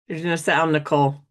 There's no sound, Nicole.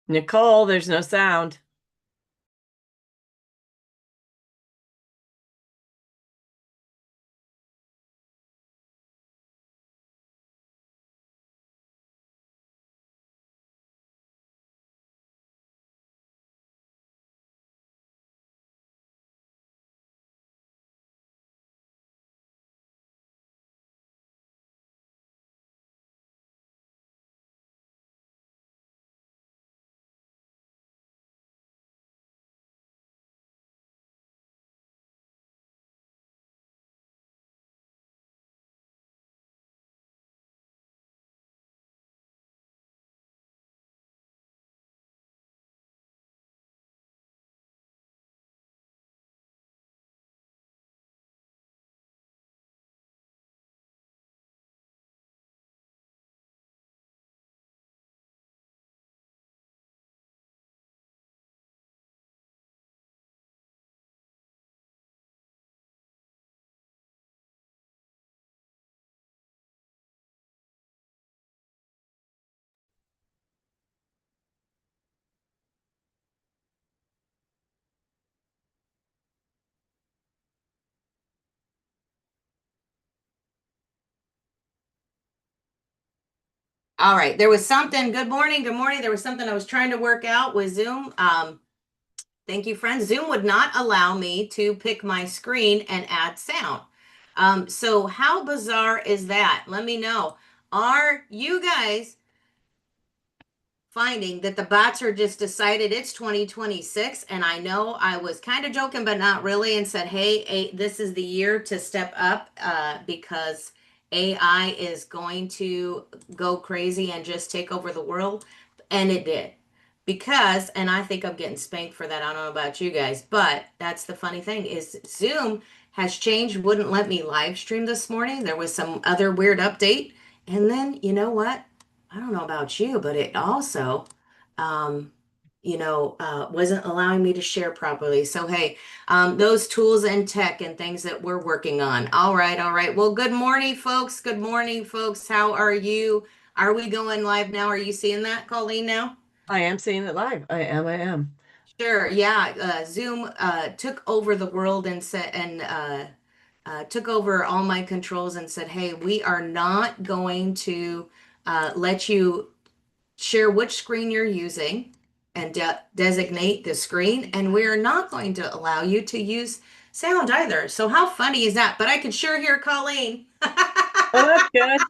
Nicole, there's no sound. All right. There was something. Good morning. Good morning. There was something I was trying to work out with Zoom. Thank you, friends. Zoom would not allow me to pick my screen and add sound. So how bizarre is that? Let me know. Are you guys finding that the bots are just decided it's 2026? And I know I was kind of joking, but not really, and said, hey, this is the year to step up because AI is going to go crazy and just take over the world. And it did. Because, and I think I'm getting spanked for that. I don't know about you guys, but that's the funny thing is Zoom has changed, wouldn't let me live stream this morning. There was some other weird update. And then, you know what? I don't know about you, but it also, um, wasn't allowing me to share properly. So, hey, those tools and tech and things that we're working on. All right, all right. Well, good morning, folks. Good morning, folks. How are you? Are we going live now? Are you seeing that, Colleen, now? I am seeing it live. I am. Sure. Yeah. Zoom took over the world and said, and took over all my controls and said, hey, we are not going to let you share which screen you're using and designate the screen. And we're not going to allow you to use sound either. So how funny is that? But I could sure hear Colleen. Oh, that's good.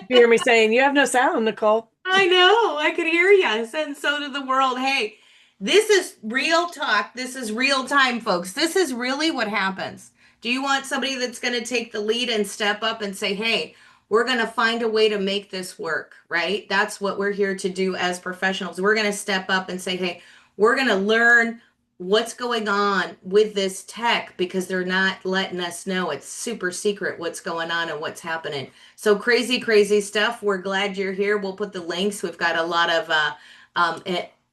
You hear me saying you have no sound, Nicole. I know, I could hear you, and so did the world. Hey, this is real talk. This is real time, folks. This is really what happens. Do you want somebody that's going to take the lead and step up and say, hey, we're going to find a way to make this work, right? That's what we're here to do as professionals. We're going to step up and say, hey, we're going to learn what's going on with this tech because they're not letting us know. It's super secret what's going on and what's happening. So crazy, crazy stuff. We're glad you're here. We'll put the links. We've got a lot of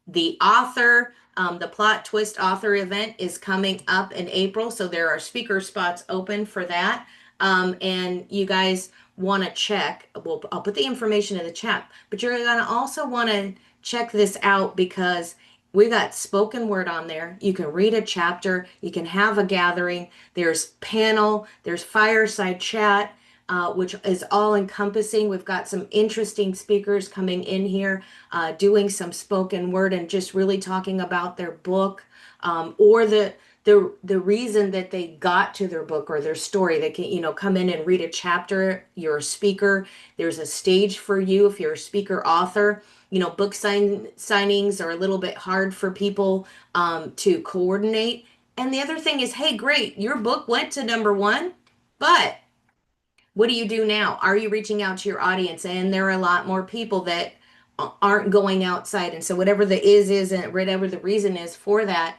the author The plot twist author event is coming up in April, so there are speaker spots open for that. And you guys want to check, well, I'll put the information in the chat, but you're going to also want to check this out because we got spoken word on there. You can read a chapter, you can have a gathering, there's panel, there's fireside chat. Which is all encompassing. We've got some interesting speakers coming in here, doing some spoken word and just really talking about their book, or the reason that they got to their book or their story. They can, come in and read a chapter. You're a speaker. There's a stage for you if you're a speaker author. Book signings are a little bit hard for people to coordinate. And the other thing is, hey, great, your book went to number one, but what do you do now? Are you reaching out to your audience? And there are a lot more people that aren't going outside. And so whatever the is, and whatever the reason is for that,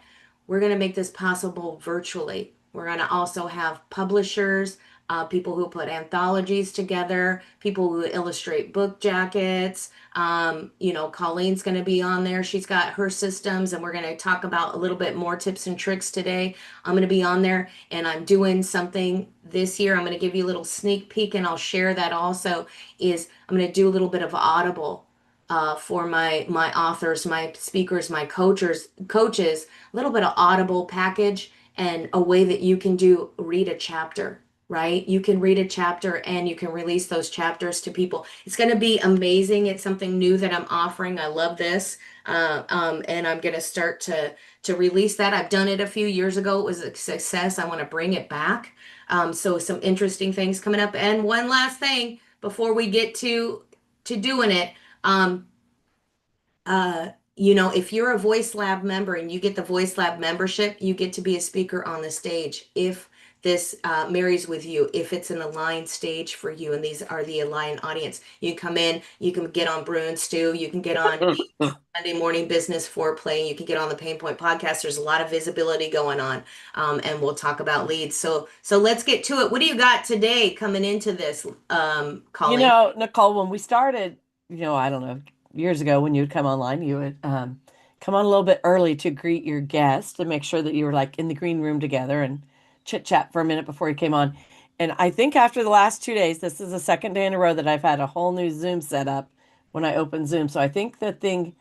we're going to make this possible virtually. We're going to also have publishers, people who put anthologies together, people who illustrate book jackets. Colleen's going to be on there. She's got her systems, and we're going to talk about a little bit more tips and tricks today. I'm going to be on there, and I'm doing something this year. I'm going to give you a little sneak peek, and I'll share that also. Is I'm going to do a little bit of Audible for my authors, my speakers, my coaches, a little bit of Audible package and a way that you can read a chapter, right? You can read a chapter and you can release those chapters to people. It's going to be amazing. It's something new that I'm offering. I love this. And I'm going to start to release that. I've done it a few years ago. It was a success. I want to bring it back. So some interesting things coming up. And one last thing before we get to doing it. Um, if you're a Voice Lab member and you get the Voice Lab membership, you get to be a speaker on the stage if this marries with you, if it's an aligned stage for you, and these are the aligned audience. You can come in, you can get on Brew and Stew, you can get on Monday Morning Business Foreplay, you can get on the Pain Point podcast. There's a lot of visibility going on, and we'll talk about leads. So let's get to it. What do you got today coming into this, Colleen? Nicole, when we started, I don't know, years ago when you would come online, you would come on a little bit early to greet your guests to make sure that you were like in the green room together and chit chat for a minute before you came on. And I think after the last 2 days, this is the second day in a row that I've had a whole new Zoom setup when I open Zoom. So I think the thing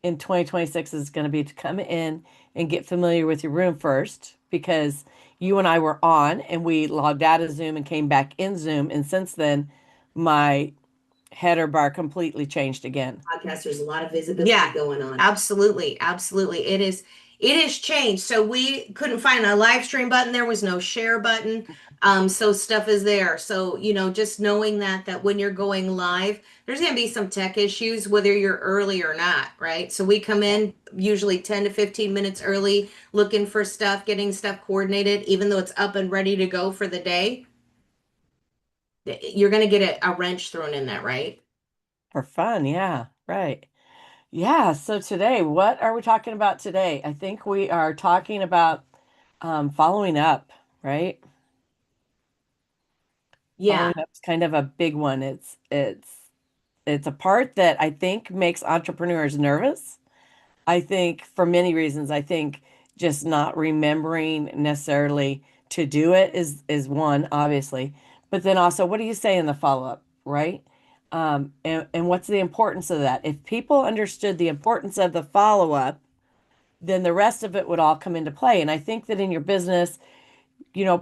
in 2026 is going to be to come in and get familiar with your room first because you and I were on and we logged out of Zoom and came back in Zoom. And since then, my header bar completely changed again. Podcast, there's a lot of visibility going on. Absolutely, absolutely. It is changed. So we couldn't find a live stream button. There was no share button. So stuff is there. So, just knowing that when you're going live, there's gonna be some tech issues, whether you're early or not, right? So we come in usually 10 to 15 minutes early, looking for stuff, getting stuff coordinated, even though it's up and ready to go for the day. You're gonna get a wrench thrown in that, right? For fun, yeah, right. Yeah, so today, what are we talking about today? I think we are talking about following up, right? Yeah. Following up is kind of a big one. It's a part that I think makes entrepreneurs nervous. I think for many reasons, I think just not remembering necessarily to do it is one, obviously. But then also, what do you say in the follow-up, right? And what's the importance of that? If people understood the importance of the follow-up, then the rest of it would all come into play. And I think that in your business,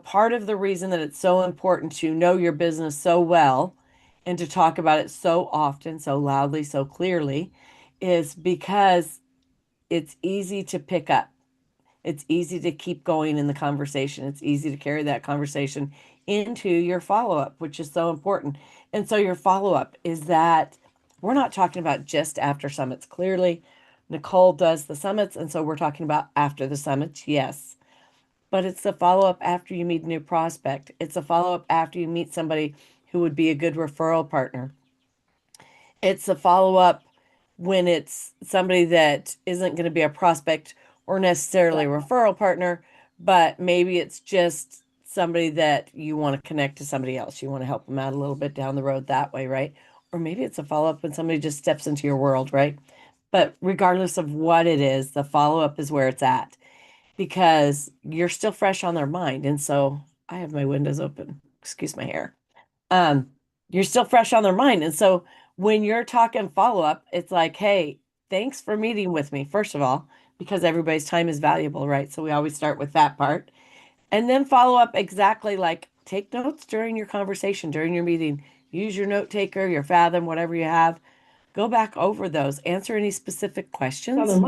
part of the reason that it's so important to know your business so well and to talk about it so often, so loudly, so clearly is because it's easy to pick up. It's easy to keep going in the conversation. It's easy to carry that conversation into your follow-up, which is so important. And so your follow-up is that we're not talking about just after summits. Clearly, Nicole does the summits, and so we're talking about after the summits, yes. But it's the follow-up after you meet a new prospect. It's a follow-up after you meet somebody who would be a good referral partner. It's a follow-up when it's somebody that isn't going to be a prospect or necessarily a referral partner, but maybe it's just somebody that you want to connect to somebody else. You want to help them out a little bit down the road that way, right? Or maybe it's a follow-up when somebody just steps into your world, right? But regardless of what it is, the follow up is where it's at because you're still fresh on their mind. And so I have my windows open. Excuse my hair. Um, you're still fresh on their mind. And so when you're talking follow up, it's like, hey, thanks for meeting with me, first of all, because everybody's time is valuable, right? So we always start with that part. And then follow up exactly like take notes during your conversation, during your meeting. Use your note taker, your Fathom, whatever you have. Go back over those, answer any specific questions,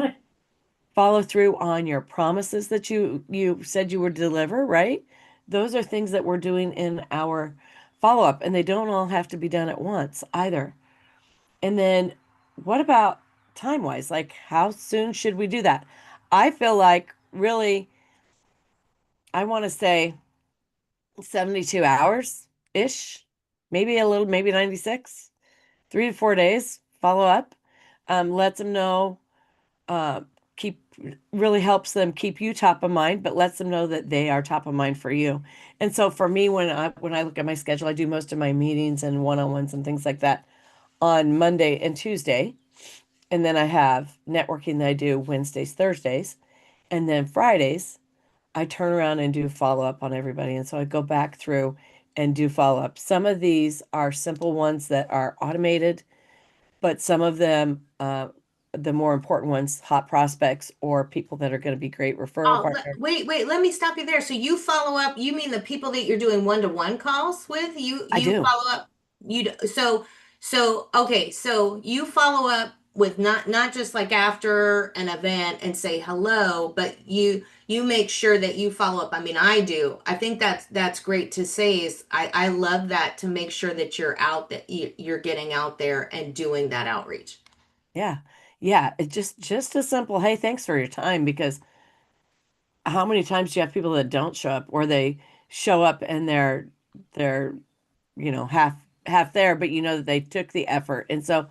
follow through on your promises that you said you would deliver, right? Those are things that we're doing in our follow up, and they don't all have to be done at once either. And then what about time wise? Like, how soon should we do that? I feel like really, I want to say 72 hours ish, maybe a little, maybe 96, 3 to 4 days follow up. Lets them know, uh, keep really helps them keep you top of mind, but lets them know that they are top of mind for you. And so for me, when I look at my schedule, I do most of my meetings and one-on-ones and things like that on Monday and Tuesday. And then I have networking that I do Wednesdays, Thursdays, and then Fridays, I turn around and do follow up on everybody. And so I go back through and do follow up. Some of these are simple ones that are automated, but some of them, the more important ones, hot prospects or people that are going to be great referral Oh, partners. wait, let me stop you there. So you follow up, you mean the people that you're doing one-to-one calls with? I You do. follow up, so okay, so you follow up with not just like after an event and say hello, but you make sure that you follow up. I mean, I do. I think that's great to say is I love that to make sure that you're out that you're getting out there and doing that outreach. Yeah. Yeah. It's just a simple, hey, thanks for your time. Because how many times do you have people that don't show up or they show up and they're, half there, but you know that they took the effort. And so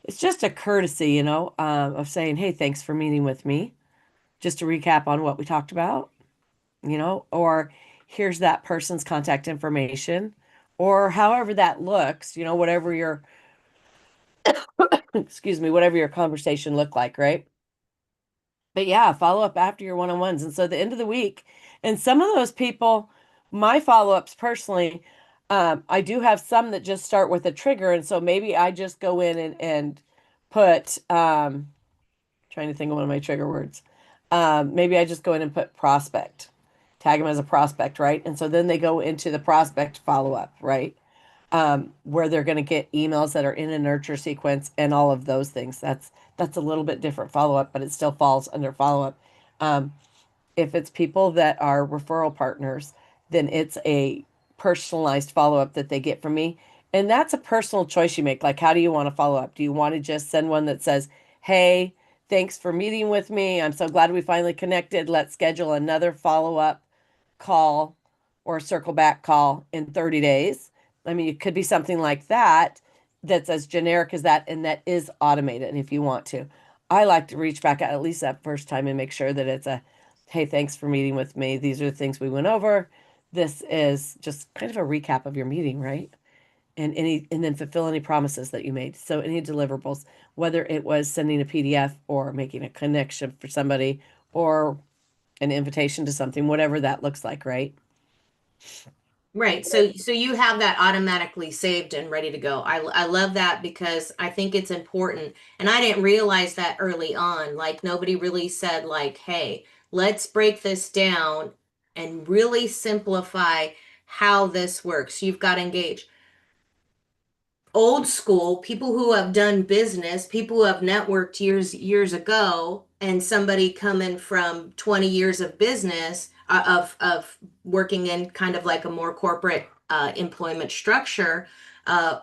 it's just a courtesy, of saying, hey, thanks for meeting with me. Just to recap on what we talked about, or here's that person's contact information, or however that looks, whatever your, excuse me, whatever your conversation looked like, right? But yeah, follow up after your one-on-ones. And so the end of the week, and some of those people, my follow-ups personally, I do have some that just start with a trigger. And so maybe I just go in and put, trying to think of one of my trigger words. Maybe I just go in and put prospect, tag them as a prospect, right? And so then they go into the prospect follow up, right? Where they're going to get emails that are in a nurture sequence and all of those things. That's a little bit different follow up, but it still falls under follow up. Um, if it's people that are referral partners, then it's a personalized follow up that they get from me. And that's a personal choice you make. Like, how do you want to follow up? Do you want to just send one that says, hey, thanks for meeting with me. I'm so glad we finally connected. Let's schedule another follow up call or circle back call in 30 days. I mean, it could be something like that that's as generic as that and that is automated if you want to. I like to reach back out at least that first time and make sure that it's a, hey, thanks for meeting with me. These are the things we went over. This is just kind of a recap of your meeting, right? And then fulfill any promises that you made. So any deliverables, whether it was sending a PDF or making a connection for somebody or an invitation to something, whatever that looks like, right? Right. So you have that automatically saved and ready to go. I love that because I think it's important. And I didn't realize that early on. Like nobody really said like, "Hey, let's break this down and really simplify how this works." You've got to engage old school people who have done business, people who have networked years ago, and somebody coming from 20 years of business of working in kind of like a more corporate employment structure uh,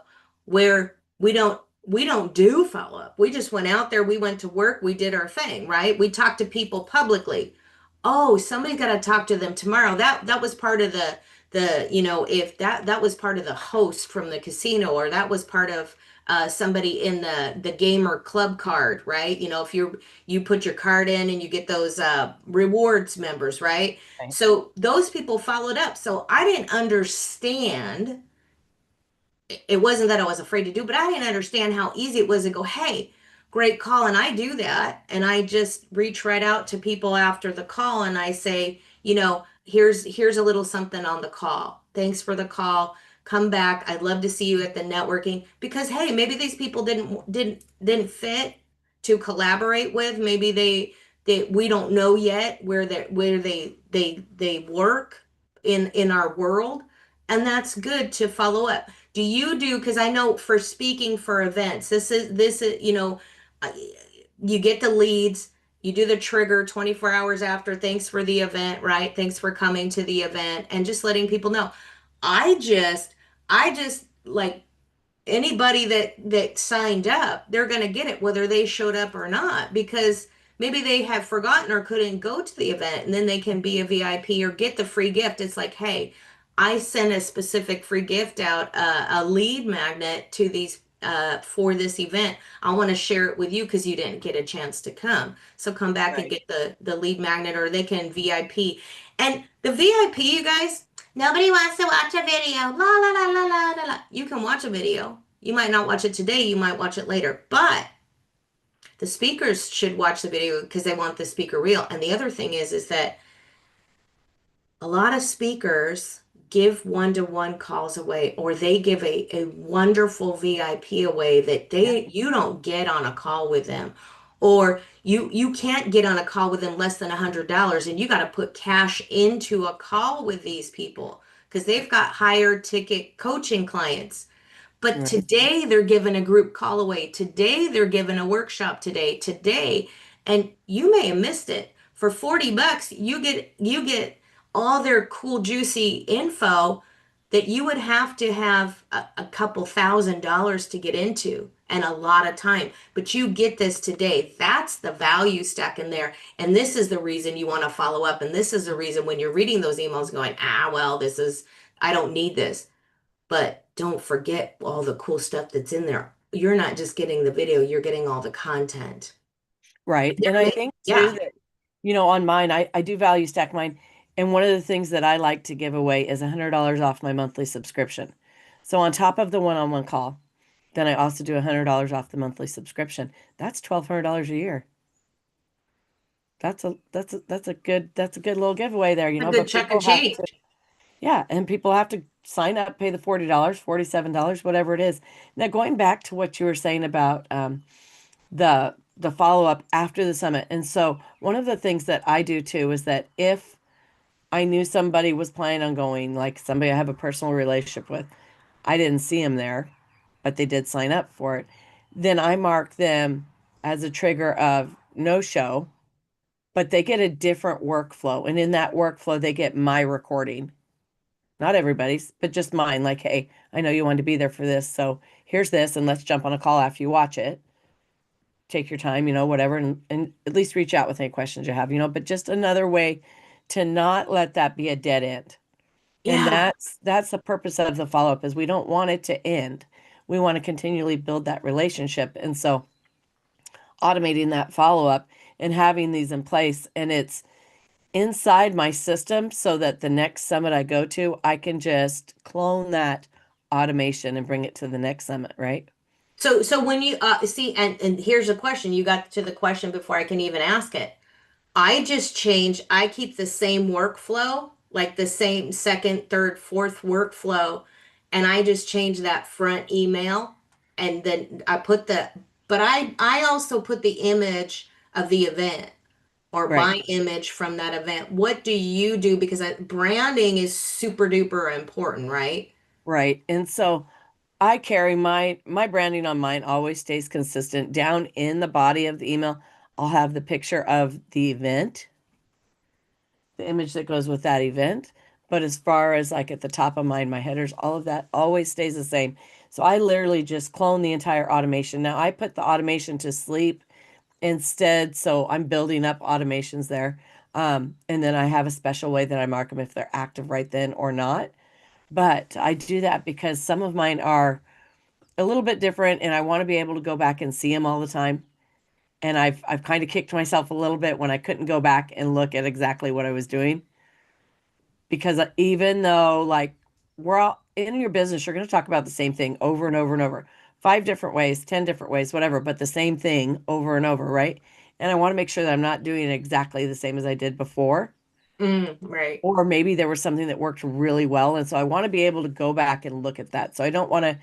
where we don't do follow up. We just went out there, we went to work, we did our thing, right? We talked to people publicly. Oh, somebody's got to talk to them tomorrow. That was part of if that was part of the host from the casino, or that was part of somebody in the gamer club card, right? If you put your card in and you get those rewards members, right? Right. So those people followed up. So I didn't understand. It wasn't that I was afraid to do, but I didn't understand how easy it was to go, hey, great call. And I do that. And I just reach right out to people after the call and I say, here's a little something on the call. Thanks for the call. Come back. I'd love to see you at the networking because hey, maybe these people didn't fit to collaborate with. Maybe they we don't know yet where they work in our world. And that's good to follow up. Do you do, because I know for speaking for events, this is, uh, you get the leads, you do the trigger 24 hours after, thanks for the event, right? Thanks for coming to the event and just letting people know. I just like anybody that signed up, they're going to get it whether they showed up or not because maybe they have forgotten or couldn't go to the event and then they can be a VIP or get the free gift. It's like, hey, I sent a specific free gift out, a lead magnet to these for this event. I want to share it with you because you didn't get a chance to come. So come back and Right. get the lead magnet or they can VIP. And the VIP, you guys, nobody wants to watch a video. La la la la la la la. You can watch a video. You might not watch it today, you might watch it later. But the speakers should watch the video because they want the speaker real. And the other thing is that a lot of speakers give one-to-one calls away or they give a wonderful VIP away that Yeah. you don't get on a call with them or you can't get on a call with them less than $100 and you got to put cash into a call with these people because they've got higher ticket coaching clients. But Right. today they're given a group call away. Today they're given a workshop today, and you may have missed it. For 40 bucks, you get all their cool juicy info that you would have to have a couple $1,000s to get into and a lot of time. But you get this today. That's the value stack in there. And this is the reason you want to follow up. And this is the reason when you're reading those emails going, well, I don't need this. But don't forget all the cool stuff that's in there. You're not just getting the video, you're getting all the content. Right. And I think too Yeah. that, on mine, I do value stack mine. And one of the things that I like to give away is $100 off my monthly subscription. So on top of the one-on-one call, then I also do $100 off the monthly subscription. That's $1,200 a year. That's a good little giveaway there, A good but chunk of people have change. to, yeah, and people have to sign up, pay the $40, $47, whatever it is. Now going back to what you were saying about the follow-up after the summit. And so one of the things that I do too is that if I knew somebody was planning on going, like somebody I have a personal relationship with, I didn't see them there, but they did sign up for it, then I mark them as a trigger of no show, but they get a different workflow. And in that workflow, they get my recording. Not everybody's, but just mine. Like, hey, I know you wanted to be there for this, so here's this, and let's jump on a call after you watch it. Take your time, whatever, and at least reach out with any questions you have, but just another way to not let that be a dead end. And Yeah. that's the purpose of the follow-up is we don't want it to end. We want to continually build that relationship. And so automating that follow-up and having these in place and it's inside my system so that the next summit I go to, I can just clone that automation and bring it to the next summit, right? So when you see, and here's a question, you got to the question before I can even ask it. I keep the same workflow, like the same second, third, fourth workflow, and I just change that front email and then but I also put the image of the event or Right. my image from that event. What do you do? Because branding is super duper important, right? Right. And so I carry my branding on mine always stays consistent. Down in the body of the email, I'll have the picture of the event, the image that goes with that event. But as far as like at the top of mine, my headers, all of that always stays the same. So I literally just clone the entire automation. Now I put the automation to sleep instead, so I'm building up automations there. And then I have a special way that I mark them if they're active right then or not. But I do that because some of mine are a little bit different and I want to be able to go back and see them all the time. And I've kind of kicked myself a little bit when I couldn't go back and look at exactly what I was doing because even though like we're all in your business, you're going to talk about the same thing over and over and over. 5 different ways, 10 different ways, whatever, but the same thing over and over, right? And I want to make sure that I'm not doing it exactly the same as I did before. Right. Or maybe there was something that worked really well. And so I want to be able to go back and look at that. So I don't want to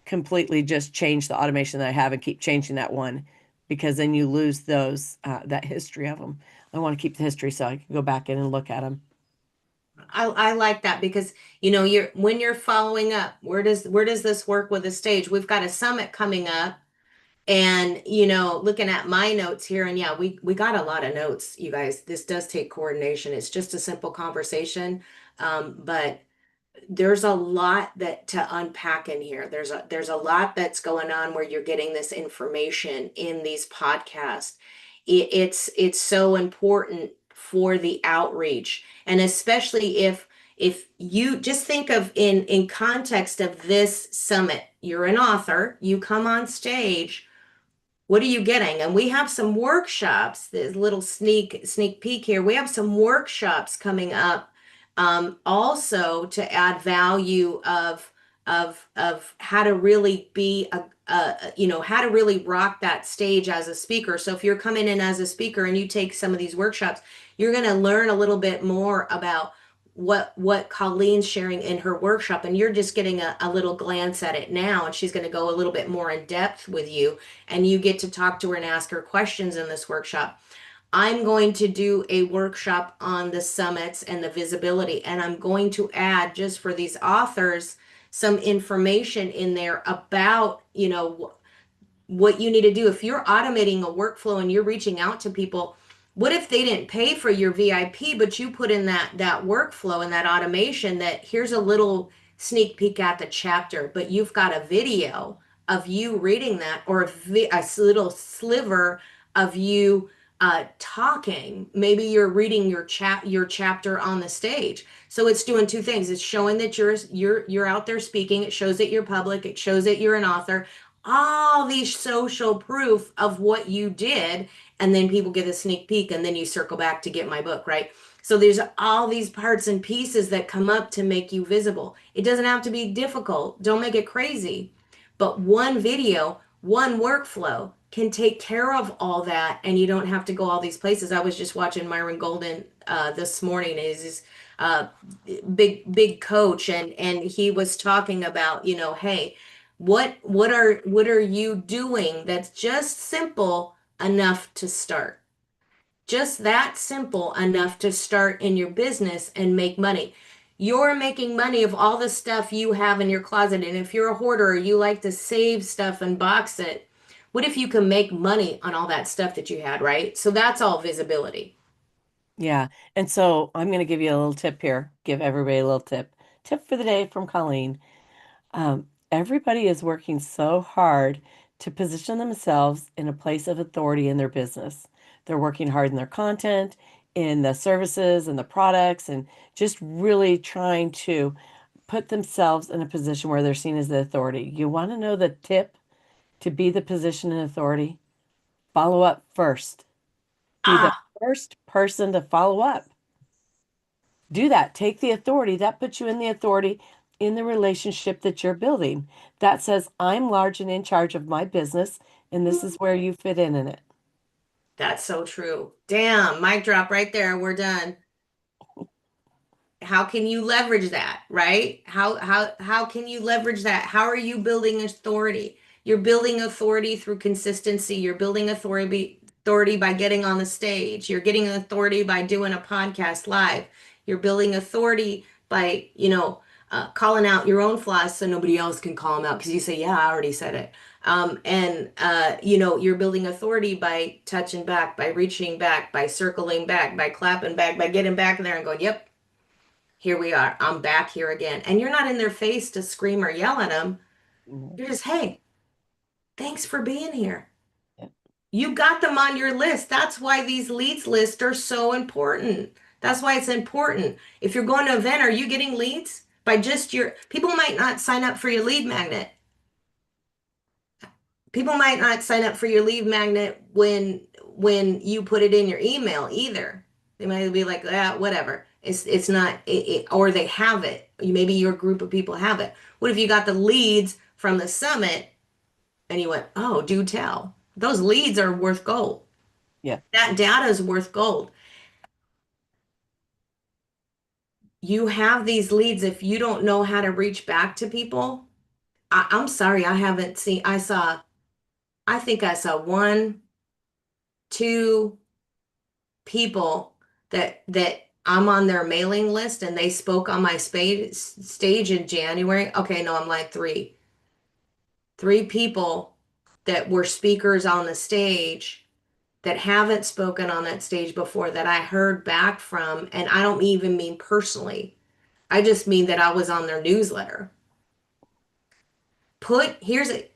completely just change the automation that I have and keep changing that one because then you lose those, that history of them. I want to keep the history so I can go back in and look at them. I like that because you're when you're following up, where does this work with the stage? We've got a summit coming up, and looking at my notes here, and yeah, we got a lot of notes, you guys. This does take coordination. It's just a simple conversation, but there's a lot that to unpack in here. There's a lot that's going on where you're getting this information in these podcasts. It's so important for the outreach, and especially if you just think of in context of this summit, you're an author, you come on stage, what are you getting? And we have some workshops, this little sneak peek here. We have some workshops coming up, also to add value of how to really be how to really rock that stage as a speaker. So if you're coming in as a speaker and you take some of these workshops, you're going to learn a little bit more about what Colleen's sharing in her workshop, and you're just getting a little glance at it now, and she's going to go a little bit more in depth with you, and you get to talk to her and ask her questions in this workshop. I'm going to do a workshop on the summits and the visibility, and I'm going to add, just for these authors, some information in there about what you need to do if you're automating a workflow and you're reaching out to people. What if they didn't pay for your VIP, but you put in that workflow and that automation, that here's a little sneak peek at the chapter, but you've got a video of you reading that, or a little sliver of you talking. Maybe you're reading your chapter on the stage. So it's doing two things. It's showing that you're out there speaking. It shows that you're public. It shows that you're an author. All these social proof of what you did, and then people get a sneak peek, and then you circle back to get my book, right? So there's all these parts and pieces that come up to make you visible. It doesn't have to be difficult. Don't make it crazy. But one video, one workflow can take care of all that, and you don't have to go all these places. I was just watching Myron Golden this morning. He's uh, big coach, and he was talking about, hey, what are you doing that's just simple enough to start? Just that simple enough to start in your business and make money. You're making money of all the stuff you have in your closet. And if you're a hoarder or you like to save stuff and box it, what if you can make money on all that stuff that you had, right? So that's all visibility. Yeah. And so I'm going to give you a little tip here, give everybody a little tip. Tip for the day from Colleen. Everybody is working so hard to position themselves in a place of authority in their business. They're working hard in their content, in the services and the products, and just really trying to put themselves in a position where they're seen as the authority. You want to know the tip to be the position in authority? Follow up first. Be the Ah, first person to follow up. Do that. Take the authority. That puts you in the authority in the relationship that you're building. That says, I'm large and in charge of my business, and this is where you fit in it. that's so true. Damn, mic drop right there. We're done. How can you leverage that, right? How can you leverage that? How are you building authority? You're building authority through consistency. You're building authority by getting on the stage. You're getting authority by doing a podcast live. You're building authority by, calling out your own flaws so nobody else can call them out because you say, "Yeah, I already said it." And you're building authority by touching back, by reaching back, by circling back, by clapping back, by getting back there and going, "Yep, here we are. I'm back here again." And you're not in their face to scream or yell at them. Mhm. You're just, "Hey, thanks for being here." Yeah. You got them on your list. That's why these leads lists are so important. That's why it's important. If you're going to an event, are you getting leads? By just your people might not sign up for your lead magnet. People might not sign up for your lead magnet when you put it in your email either. They might be like, ah, whatever. It's not or they have it. Maybe your group of people have it. What if you got the leads from the summit And he went, oh, do tell. Those leads are worth gold. Yeah. That data is worth gold. You have these leads. If you don't know how to reach back to people, I'm sorry, I haven't seen, I think I saw one, two people that I'm on their mailing list and they spoke on my stage in January. Okay, no, I'm like three people that were speakers on the stage that haven't spoken on that stage before that I heard back from, and I don't even mean personally. I just mean that I was on their newsletter. Put here's a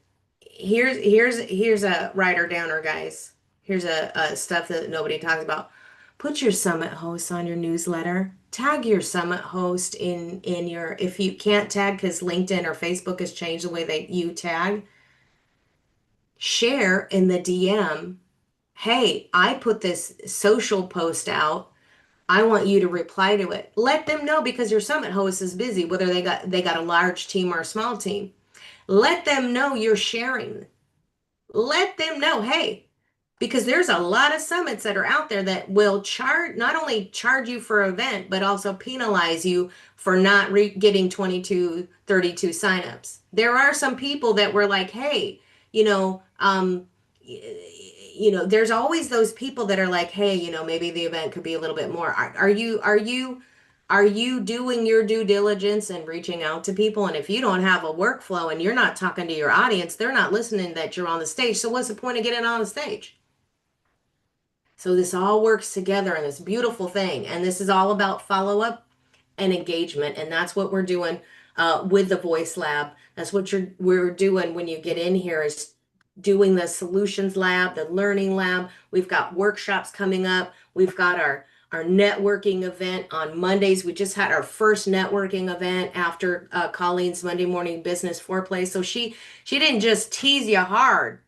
writer downer, guys. Here's a stuff that nobody talks about. Put your summit hosts on your newsletter. Tag your summit host in your, if you can't tag because LinkedIn or Facebook has changed the way that you tag, share in the DM. Hey, I put this social post out. I want you to reply to it. Let them know because your summit host is busy, whether they got a large team or a small team. Let them know you're sharing. Let them know, hey, because there's a lot of summits that are out there that will charge, not only charge you for an event, but also penalize you for not getting 22, 32 signups. There are some people that were like, hey, you know, there's always those people that are like, hey, maybe the event could be a little bit more. Are you doing your due diligence and reaching out to people? And if you don't have a workflow and you're not talking to your audience, they're not listening that you're on the stage. So what's the point of getting on the stage? So this all works together in this beautiful thing. And this is all about follow up and engagement. And that's what we're doing with the Voice Lab. That's what we're doing when you get in here is doing the solutions lab, the learning lab. We've got workshops coming up. We've got our networking event on Mondays. We just had our first networking event after Colleen's Monday morning business foreplay. So she didn't just tease you hard.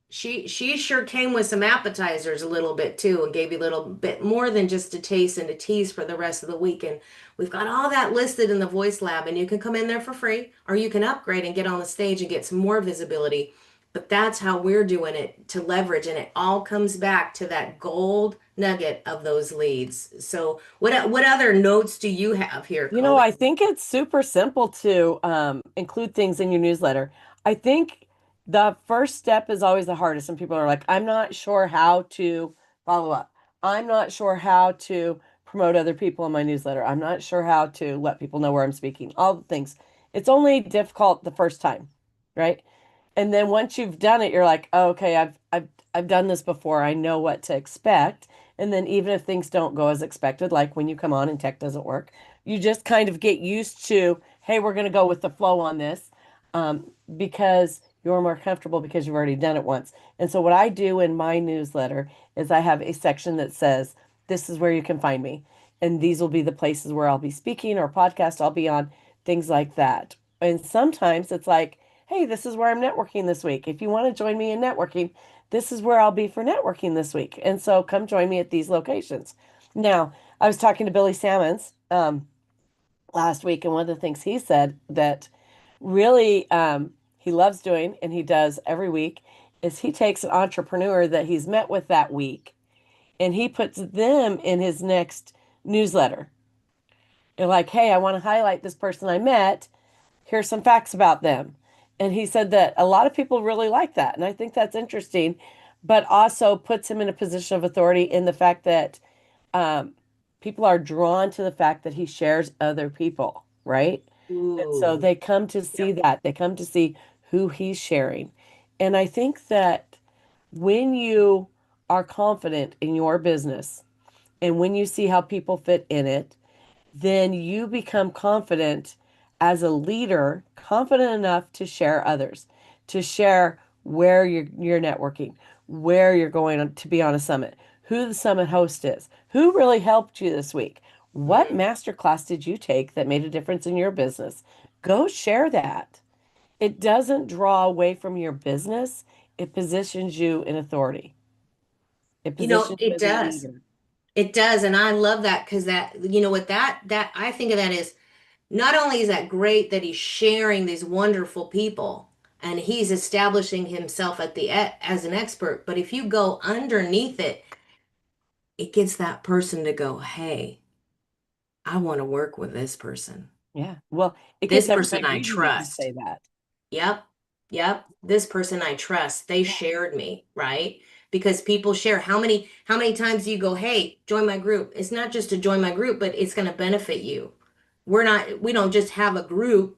She sure came with some appetizers a little bit too and gave you a little bit more than just a taste and a tease for the rest of the week. And we've got all that listed in the Voice Lab, and you can come in there for free or you can upgrade and get on the stage and get some more visibility. But that's how we're doing it to leverage, and it all comes back to that gold nugget of those leads. So what other notes do you have here, I Colleen? think it's super simple to include things in your newsletter. I think the first step is always the hardest, and people are like, I'm not sure how to follow up. I'm not sure how to promote other people in my newsletter. I'm not sure how to let people know where I'm speaking, all the things. It's only difficult the first time, right? And then once you've done it, you're like, oh, okay, I've done this before. I know what to expect. And then even if things don't go as expected, like when you come on and tech doesn't work, you just kind of get used to, hey, we're going to go with the flow on this, because you're more comfortable because you've already done it once. And so what I do in my newsletter is I have a section that says, this is where you can find me. And these will be the places where I'll be speaking or podcast I'll be on, things like that. And sometimes it's like, hey, this is where I'm networking this week. If you want to join me in networking, this is where I'll be for networking this week. And so come join me at these locations. Now, I was talking to Billy Sammons last week, and one of the things he said that really he loves doing and he does every week is he takes an entrepreneur that he's met with that week and he puts them in his next newsletter. You're like, hey, I want to highlight this person I met. Here's some facts about them. And he said that a lot of people really like that. And I think that's interesting, but also puts him in a position of authority in the fact that um, people are drawn to the fact that he shares other people, right? And so Ooh. they come to see Yep. that. They come to see who he's sharing. And I think that when you are confident in your business and when you see how people fit in it, then you become confident as a leader, confident enough to share others, to share where you're networking, where you're going to be on a summit, who the summit host is, who really helped you this week, what Mm. master class did you take that made a difference in your business? Go share that. It doesn't draw away from your business. It positions you in authority. It positions you It as a does. leader. It does, and I love that because that, what that I think of that is not only is that great that he's sharing these wonderful people, and he's establishing himself as an expert. But if you go underneath it, it gets that person to go, hey, I want to work with this person. Yeah. Well, it This gets person everybody I reading it to trust. say that. Yep. Yep. This person I trust. They Yeah. shared me, right? Because people share. How many times do you go, "Hey, join my group." It's not just to join my group, but it's going to benefit you. We don't just have a group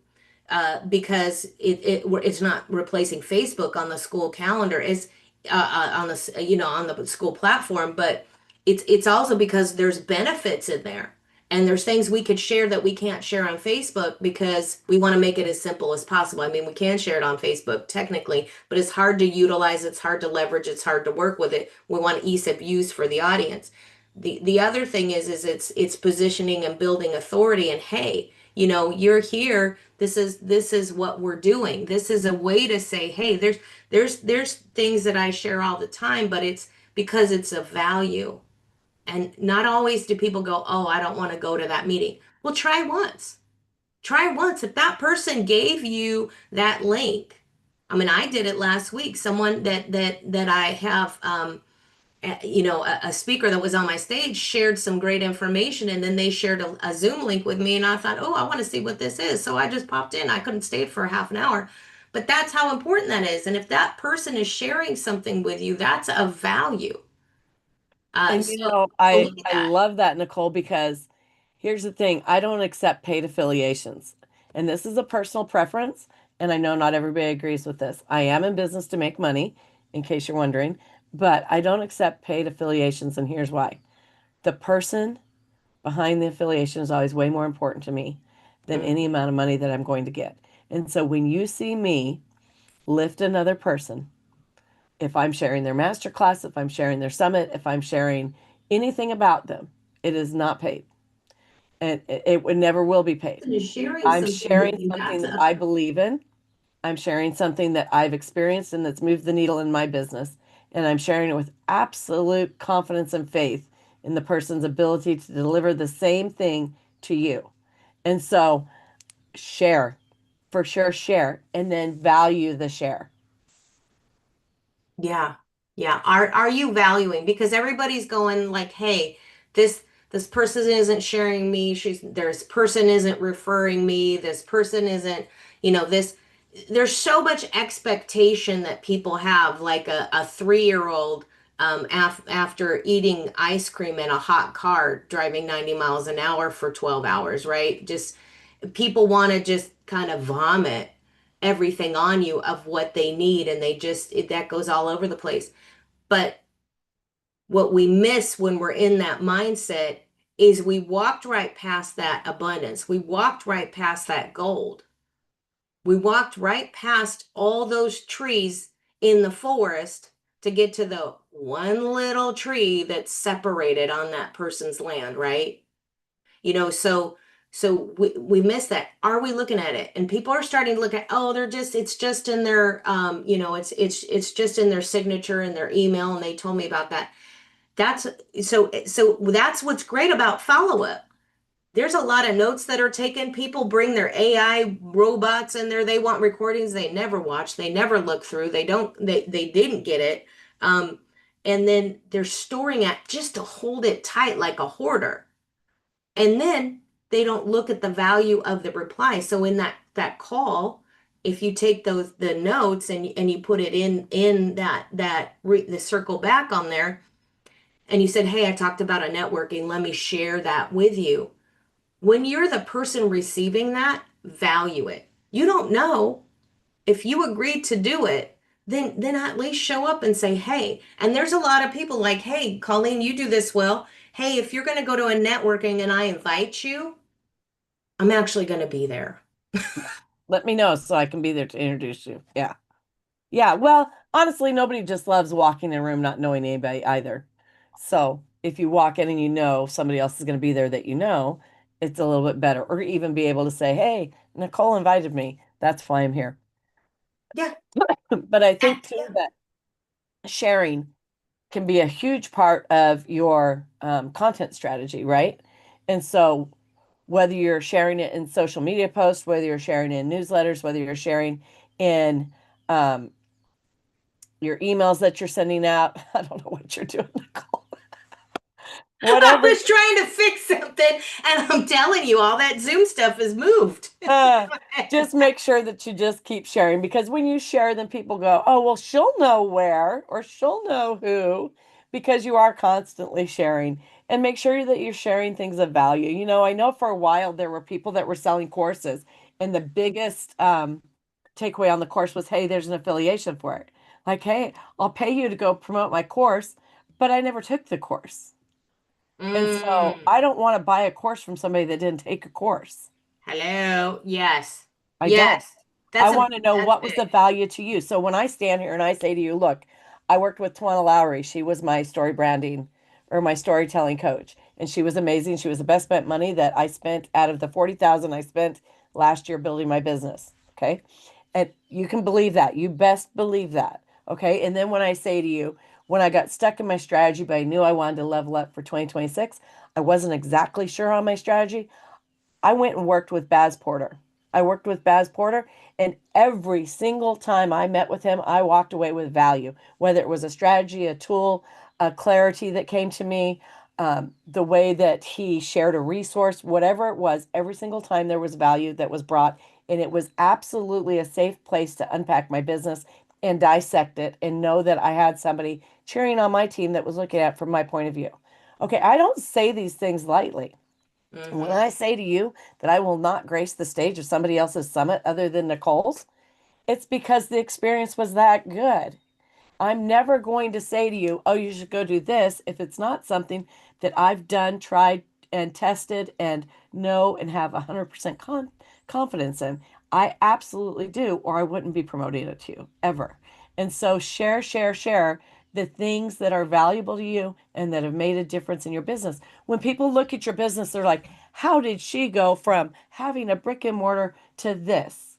because it's not replacing Facebook on the school calendar. It's on the on the school platform, but it's also because there's benefits in there. And there's things we could share that we can't share on Facebook because we want to make it as simple as possible. I mean, we can share it on Facebook technically, but it's hard to utilize, it's hard to leverage, it's hard to work with it. We want ease of use for the audience. The other thing is it's positioning and building authority and hey, you're here. This is what we're doing. This is a way to say, hey, there's things that I share all the time, but it's because it's a value. And not always do people go, oh, I don't want to go to that meeting. Well, try once. Try once. If that person gave you that link, I mean, I did it last week. Someone that I have, a speaker that was on my stage shared some great information, and then they shared a Zoom link with me, and I thought, oh, I want to see what this is. So I just popped in. I couldn't stay for half an hour, but that's how important that is. And if that person is sharing something with you, that's a value. And So look at I that. love that, Nicole, because here's the thing, I don't accept paid affiliations. And this is a personal preference, and I know not everybody agrees with this. I am in business to make money, in case you're wondering, but I don't accept paid affiliations, and here's why. The person behind the affiliation is always way more important to me than any Mhm. amount of money that I'm going to get. And so when you see me lift another person, if I'm sharing their masterclass, if I'm sharing their summit, if I'm sharing anything about them, it is not paid. And it would never will be paid. Is sharing I'm something with sharing you. something That's that a I believe in. I'm sharing something that I've experienced and that's moved the needle in my business. And I'm sharing it with absolute confidence and faith in the person's ability to deliver the same thing to you. And so share, for sure, share, and then value the share. yeah. Yeah. Are you valuing? Because everybody's going like, hey, this this person isn't sharing me. This person isn't referring me. This person isn't, this there's so much expectation that people have, like a 3-year-old after eating ice cream in a hot car driving 90 miles an hour for 12 hours, right? Just people want to just kind of vomit everything on you of what they need, and that goes all over the place. But what we miss when we're in that mindset is we walked right past that abundance. We walked right past that gold. We walked right past all those trees in the forest to get to the one little tree that's separated on that person's land, right? So we miss that. Are we looking at it? And people are starting to look at, oh, it's just in their it's just in their signature and their email, and they told me about that. That's so that's what's great about follow-up. There's a lot of notes that are taken. People bring their AI robots in there. They want recordings they never watch, they never look through, they didn't get it. Um, and then they're storing it just to hold it tight like a hoarder. And then they don't look at the value of the reply. So in that call, if you take the notes and you put it in the circle back on there, and you said, "Hey, I talked about a networking. Let me share that with you." When you're the person receiving that, value it. You don't know if you agreed to do it, then at least show up and say, "Hey." And there's a lot of people like, "Hey, Colleen, you do this well. Hey, if you're going to go to a networking and I invite you, I'm actually going to be there." Let me know so I can be there to introduce you. Yeah. Yeah. Well, honestly, nobody just loves walking in a room not knowing anybody either. So if you walk in and you know somebody else is going to be there that you know, it's a little bit better. Or even be able to say, hey, Nicole invited me. That's why I'm here. Yeah. But I think too that sharing can be a huge part of your content strategy, right? And so whether you're sharing it in social media posts, whether you're sharing in newsletters, whether you're sharing in um, your emails that you're sending out. I don't know what you're doing, Nicole. I Whatever. was trying to fix something, and I'm telling you, all that Zoom stuff is moved. Uh, just make sure that you just keep sharing because when you share, then people go, oh, well, she'll know where or she'll know who because you are constantly sharing. And make sure that you're sharing things of value. I know for a while there were people that were selling courses, and the biggest takeaway on the course was, hey, there's an affiliation for it. Like, hey, I'll pay you to go promote my course, but I never took the course. And so Mm, I don't want to buy a course from somebody that didn't take a course. hello. Yes. I don't. Yes. I want to know That's what was the big. value to you. So when I stand here and I say to you, look, I worked with Tawana Lowry. She was my story branding or my storytelling coach, and she was amazing. She was the best spent money that I spent out of the 40,000 I spent last year building my business. Okay. And you can believe that. You best believe that. Okay. And then when I say to you, when I got stuck in my strategy, but I knew I wanted to level up for 2026, I wasn't exactly sure on my strategy. I went and worked with Baz Porter. I worked with Baz Porter, and every single time I met with him, I walked away with value, whether it was a strategy, a tool, a clarity that came to me, the way that he shared a resource, whatever it was, every single time there was value that was brought. And it was absolutely a safe place to unpack my business and dissect it and know that I had somebody cheering on my team that was looking at it from my point of view. Okay, I don't say these things lightly. When Hmm. I say to you that I will not grace the stage of somebody else's summit other than Nicole's, it's because the experience was that good. I'm never going to say to you, oh, you should go do this if it's not something that I've done, tried, and tested and know and have 100% confidence in. I absolutely do, or I wouldn't be promoting it to you ever. And so share, share, share the things that are valuable to you and that have made a difference in your business. When people look at your business, they're like, how did she go from having a brick and mortar to this?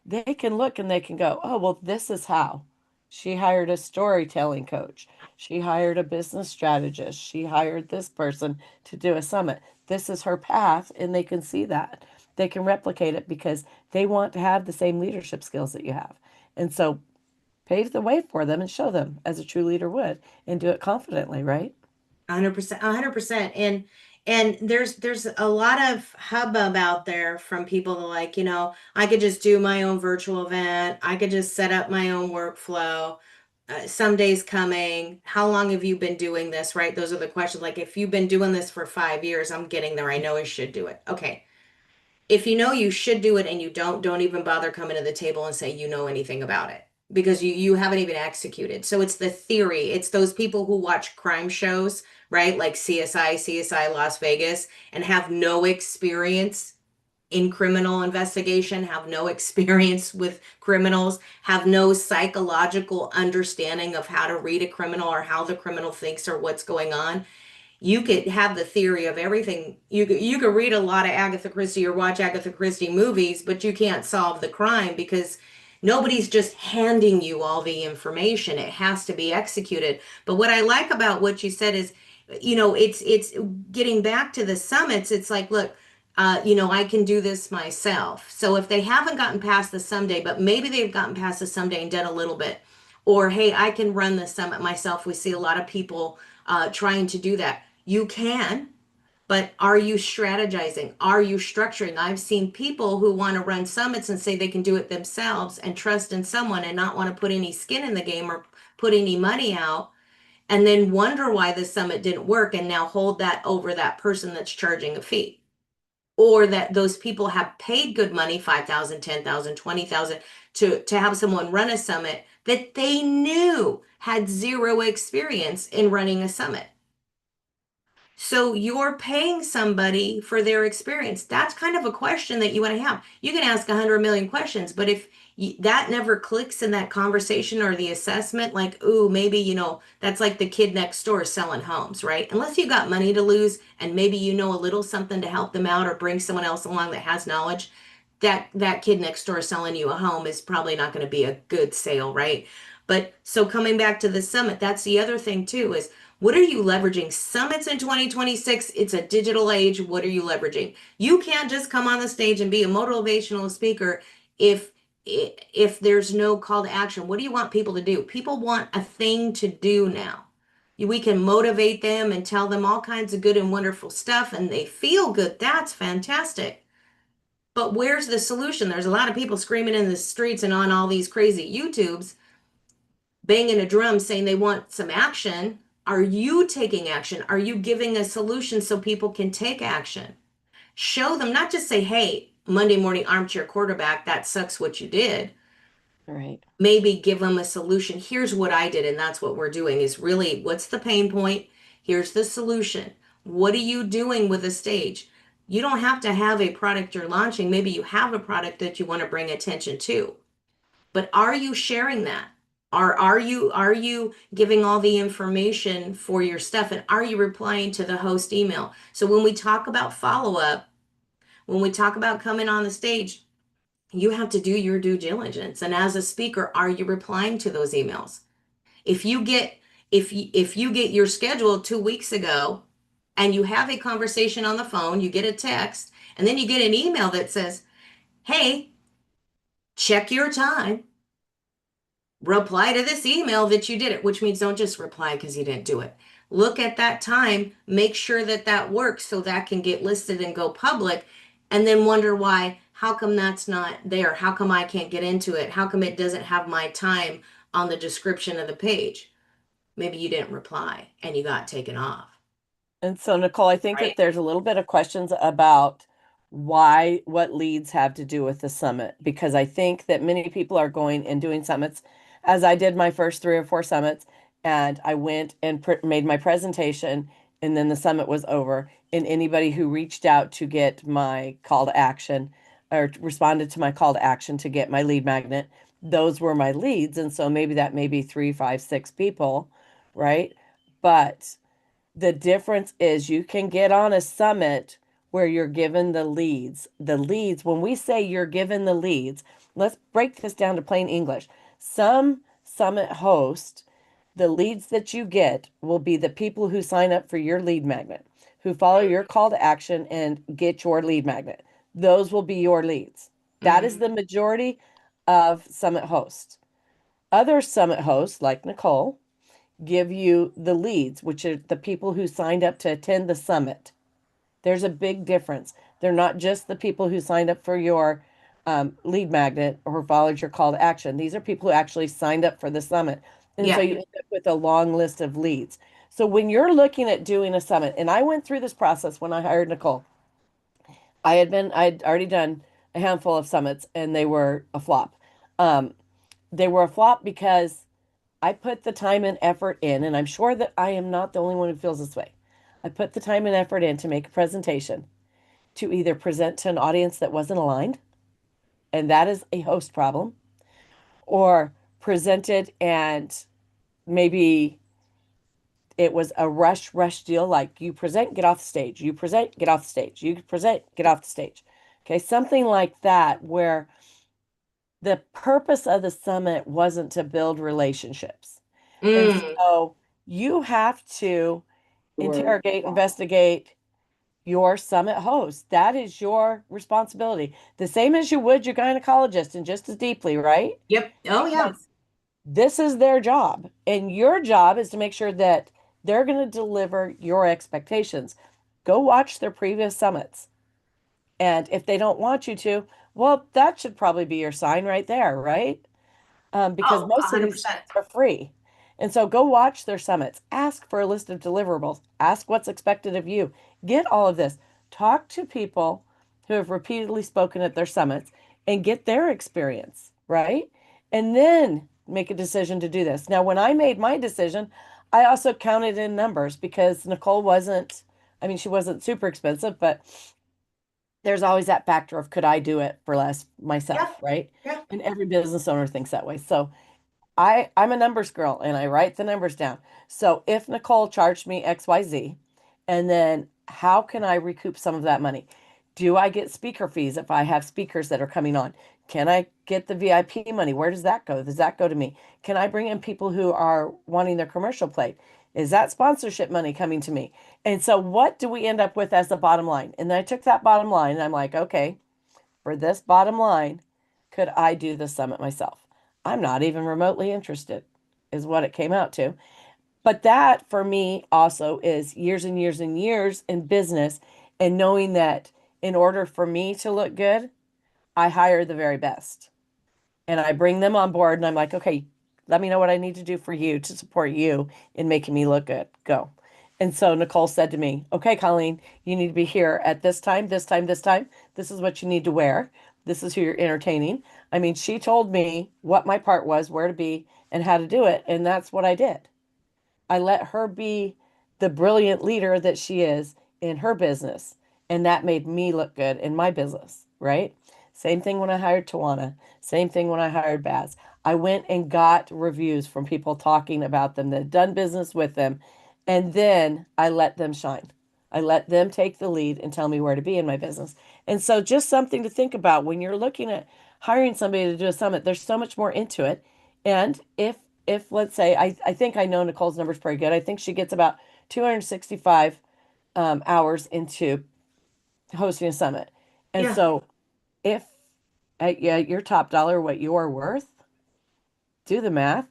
They can look and they can go, oh, well, this is how. She hired a storytelling coach. She hired a business strategist. She hired this person to do a summit. This is her path, and they can see that. They can replicate it because they want to have the same leadership skills that you have. And so pave the way for them and show them as a true leader would and do it confidently, right? 100%, 100%. And there's a lot of hubbub out there from people that like, I could just do my own virtual event. I could just set up my own workflow. Someday's coming. How long have you been doing this, right? Those are the questions. Like, if you've been doing this for 5 years, I'm getting there. I know I should do it. Okay. If you know you should do it and you don't even bother coming to the table and say you know anything about it because you haven't even executed. So it's the theory. It's those people who watch crime shows, right? Like CSI Las Vegas, and have no experience in criminal investigation, have no experience with criminals, have no psychological understanding of how to read a criminal or how the criminal thinks or what's going on. You could have the theory of everything. You could read a lot of Agatha Christie or watch Agatha Christie movies, but you can't solve the crime because nobody's just handing you all the information. It has to be executed. But what I like about what you said is, it's getting back to the summits. It's like, look, I can do this myself. So if they haven't gotten past the someday, but maybe they've gotten past the someday and done a little bit, or hey, I can run the summit myself. We see a lot of people trying to do that. You can, but are you strategizing? Are you structuring? I've seen people who want to run summits and say they can do it themselves and trust in someone and not want to put any skin in the game or put any money out, and then wonder why the summit didn't work and now hold that over that person that's charging a fee. Or that those people have paid good money, 5,000, 10,000, 20,000, to have someone run a summit that they knew had zero experience in running a summit. So you're paying somebody for their experience. That's kind of a question that you want to have. You can ask 100 million questions, but if that never clicks in that conversation or the assessment, like, ooh, maybe, that's like the kid next door selling homes, right? Unless you got money to lose and maybe you know a little something to help them out or bring someone else along that has knowledge, that kid next door selling you a home is probably not going to be a good sale, right? But so coming back to the summit, that's the other thing too is what are you leveraging? Summits in 2026, it's a digital age. What are you leveraging? You can't just come on the stage and be a motivational speaker if if there's no call to action, what do you want people to do? People want a thing to do now. We can motivate them and tell them all kinds of good and wonderful stuff, and they feel good. That's fantastic. But where's the solution? There's a lot of people screaming in the streets and on all these crazy YouTubes, banging a drum saying they want some action. Are you taking action? Are you giving a solution so people can take action? Show them, not just say, hey, Monday morning armchair quarterback, that sucks what you did. Right. Maybe give them a solution. Here's what I did, and that's what we're doing is really what's the pain point? Here's the solution. What are you doing with a stage? You don't have to have a product you're launching. Maybe you have a product that you want to bring attention to. But are you sharing that? Are you giving all the information for your stuff and are you replying to the host email? So when we talk about follow-up, when we talk about coming on the stage, you have to do your due diligence. And as a speaker, are you replying to those emails? If you get if you get your schedule 2 weeks ago and you have a conversation on the phone, you get a text, and then you get an email that says, "Hey, check your time. Reply to this email that you did it," which means don't just reply because you didn't do it. Look at that time, make sure that that works so that can get listed and go public, and then wonder why, how come that's not there? How come I can't get into it? How come it doesn't have my time on the description of the page? Maybe you didn't reply and you got taken off, And so, Nicole, I think that right? there's a little bit of questions about what leads have to do with the summit, because I think that many people are going and doing summits, as I did my first 3 or 4 summits, and I went and made my presentation, and then the summit was over. And anybody who reached out to get my call to action or responded to my call to action to get my lead magnet, those were my leads. And so maybe that may be 3, 5, 6 people, right? But the difference is you can get on a summit where you're given the leads. The leads, when we say you're given the leads, let's break this down to plain English. Some summit host, the leads that you get will be the people who sign up for your lead magnet, who follow your call to action and get your lead magnet. Those will be your leads. That is Mm-hmm. the majority of summit hosts. Other summit hosts, like Nicole, give you the leads, which are the people who signed up to attend the summit. There's a big difference. They're not just the people who signed up for your lead magnet or followed your call to action. These are people who actually signed up for the summit. And so Yeah. you end up with a long list of leads. So when you're looking at doing a summit, and I went through this process when I hired Nicole, I'd already done a handful of summits and they were a flop. Um, they were a flop because I put the time and effort in, and I'm sure that I am not the only one who feels this way. I put the time and effort in to make a presentation to either present to an audience that wasn't aligned, and that is a host problem, or presented and maybe it was a rush deal like you present, get off the stage, you present, get off the stage, you present, get off the stage. Okay, something like that, where the purpose of the summit wasn't to build relationships. And Mm. so you have to Word. interrogate, investigate your summit host. That is your responsibility. The same as you would your gynecologist and just as deeply, right? Yep. Oh, yeah. Because this is their job. And your job is to make sure that they're going to deliver your expectations. Go watch their previous summits. And if they don't want you to, well, that should probably be your sign right there, right? Because Oh, most of these 100%. summits are free. And so go watch their summits. Ask for a list of deliverables. Ask what's expected of you. Get all of this. Talk to people who have repeatedly spoken at their summits and get their experience, right? And then make a decision to do this. Now, when I made my decision, I also counted in numbers because Nicole wasn't, I mean, she wasn't super expensive, but there's always that factor of could I do it for less Yeah. myself, right? Yeah. And every business owner thinks that way. So I'm a numbers girl and I write the numbers down. So if Nicole charged me XYZ, and then how can I recoup some of that money? Do I get speaker fees if I have speakers that are coming on? Can I get the VIP money? Where does that go? Does that go to me? Can I bring in people who are wanting their commercial played? Is that sponsorship money coming to me? And so what do we end up with as the bottom line? And then I took that bottom line and I'm like, okay, for this bottom line, could I do the summit myself? I'm not even remotely interested, is what it came out to. But that for me also is years and years and years in business and knowing that in order for me to look good, I hire the very best and I bring them on board and I'm like, okay, let me know what I need to do for you to support you in making me look good. Go. And so Nicole said to me, okay, Colleen, you need to be here at this time, this time, this time. This is what you need to wear. This is who you're entertaining. I mean, she told me what my part was, where to be, and how to do it. And that's what I did. I let her be the brilliant leader that she is in her business. And that made me look good in my business, right? Same thing when I hired Tawana. Same thing when I hired Baz. I went and got reviews from people talking about them that had done business with them. And then I let them shine. I let them take the lead and tell me where to be in my business. And so just something to think about when you're looking at hiring somebody to do a summit, there's so much more into it. And if let's say I think I know Nicole's numbers pretty good. I think she gets about 265 hours into hosting a summit. And Yeah. so if yeah, your top dollar, what you are worth, do the math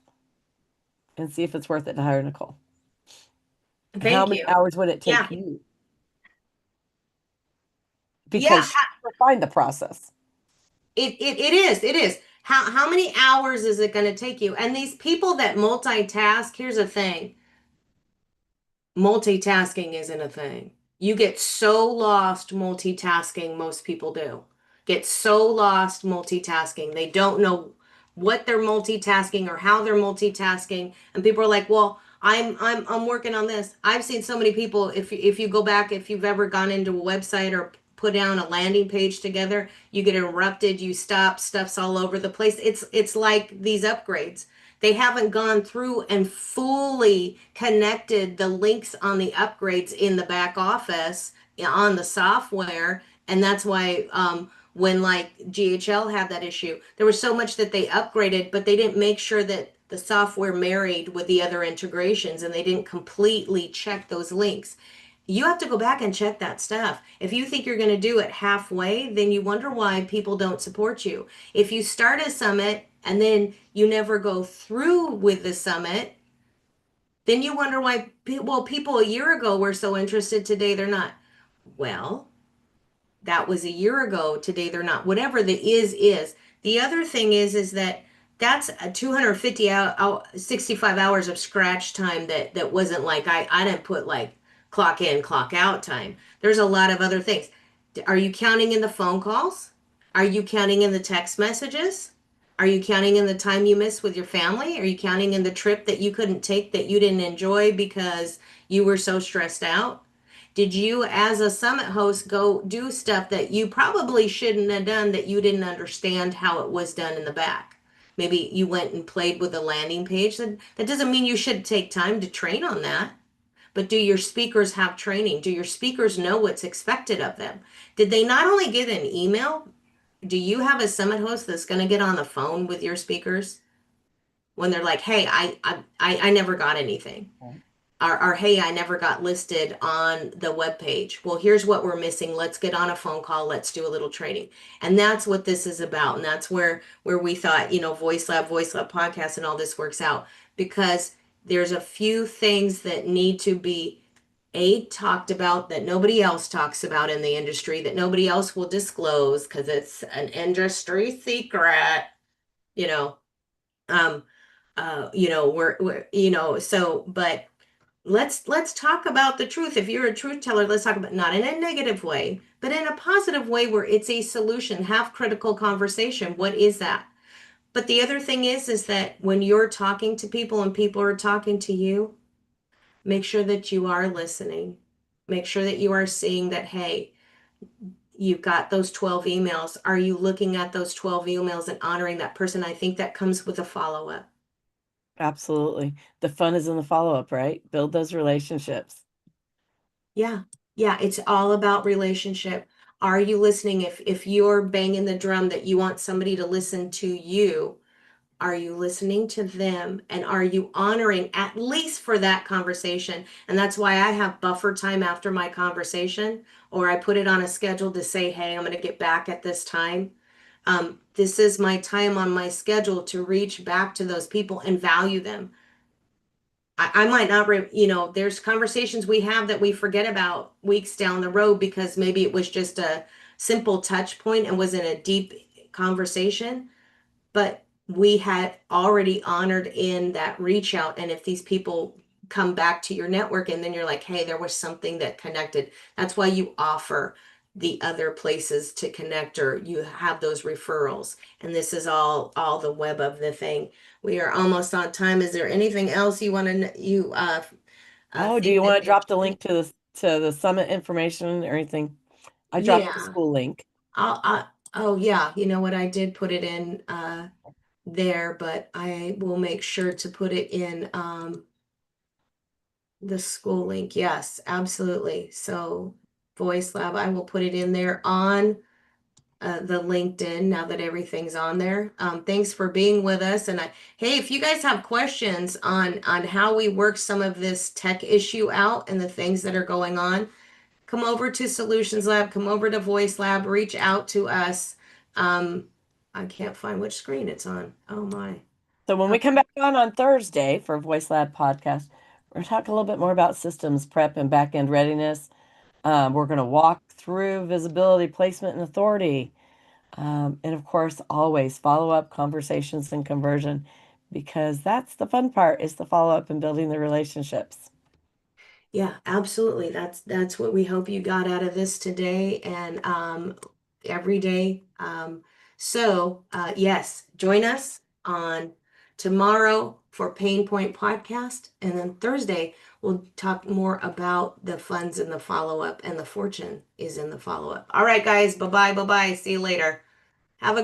and see if it's worth it to hire Nicole. How Thank many you. hours would it Yeah. take you? Yeah. Because she refined the process. It is. It is. How many hours is it going to take you? And these people that multitask, here's the thing. Multitasking isn't a thing. You get so lost multitasking, most people do. Get so lost multitasking. They don't know what they're multitasking or how they're multitasking. And people are like, "Well, I'm working on this." I've seen so many people if you go back if you've ever gone into a website or put down a landing page together, you get interrupted, you stop, stuff's all over the place. It's like these upgrades. They haven't gone through and fully connected the links on the upgrades in the back office on the software. And that's why when like GHL had that issue, there was so much that they upgraded, but they didn't make sure that the software married with the other integrations and they didn't completely check those links. You have to go back and check that stuff. If you think you're going to do it halfway, then you wonder why people don't support you. If you start a summit and then you never go through with the summit, then you wonder why, well, people a year ago were so interested, today they're not. Well, that was a year ago, today they're not. Whatever the is. The other thing is that that's a 250 65 hours of scratch time that wasn't like I didn't put like clock in clock out time. There's a lot of other things. Are you counting in the phone calls? Are you counting in the text messages? Are you counting in the time you missed with your family? Are you counting in the trip that you couldn't take that you didn't enjoy because you were so stressed out? Did you, as a summit host, go do stuff that you probably shouldn't have done that you didn't understand how it was done in the back? Maybe you went and played with the landing page. That doesn't mean you should take time to train on that. But do your speakers have training? Do your speakers know what's expected of them? Did they not only get an email? Do you have a summit host that's going to get on the phone with your speakers when they're like, "Hey, I never got anything," or "Hey, I never got listed on the web page. Well, here's what we're missing. Let's get on a phone call. Let's do a little training." And that's what this is about. And that's where we thought, Voice Lab podcast and all this works out because there's a few things that need to be talked about that nobody else talks about in the industry that nobody else will disclose because it's an industry secret, you know. Um, we're so but let's talk about the truth. If you're a truth teller, let's talk about not in a negative way, but in a positive way where it's a solution. Have critical conversation. What is that? But the other thing is that when you're talking to people and people are talking to you, make sure that you are listening. Make sure that you are seeing that, hey, you've got those 12 emails. Are you looking at those 12 emails and honoring that person? I think that comes with a follow-up. Absolutely. The fun is in the follow-up, right? Build those relationships. Yeah. Yeah, it's all about relationship. Are you listening? If you're banging the drum that you want somebody to listen to you, are you listening to them and are you honoring at least for that conversation? And that's why I have buffer time after my conversation, or I put it on a schedule to say, hey, I'm going to get back at this time. This is my time on my schedule to reach back to those people and value them. I might not, there's conversations we have that we forget about weeks down the road because maybe it was just a simple touch point and wasn't a deep conversation, but we had already honored in that reach out. And if these people come back to your network and then you're like, hey, there was something that connected, that's why you offer the other places to connect, or you have those referrals. And this is all the web of the thing. We are almost on time. Is there anything else you want to you Oh, do think you that want to drop the they, link to the summit information or anything? I dropped the yeah, school link. oh yeah, you know what, I did put it in there, but I will make sure to put it in the school link. Yes, absolutely. So Voice Lab, I will put it in there on the LinkedIn now that everything's on there. Thanks for being with us. And hey, if you guys have questions on how we work some of this tech issue out and the things that are going on, come over to Solutions Lab, come over to Voice Lab, reach out to us. Um, I can't find which screen it's on. Oh my. So when we come back on Thursday for Voice Lab podcast, we're going to talk a little bit more about systems prep and back end readiness. We're going to walk through visibility, placement, and authority. And of course, always follow up conversations and conversion, because that's the fun part, is the follow up and building the relationships. Yeah, absolutely. That's what we hope you got out of this today and every day. Yes, join us on tomorrow for Pain Point Podcast, and then Thursday we'll talk more about the funds and the follow up, and the fortune is in the follow up. All right, guys. Bye bye. Bye bye. See you later.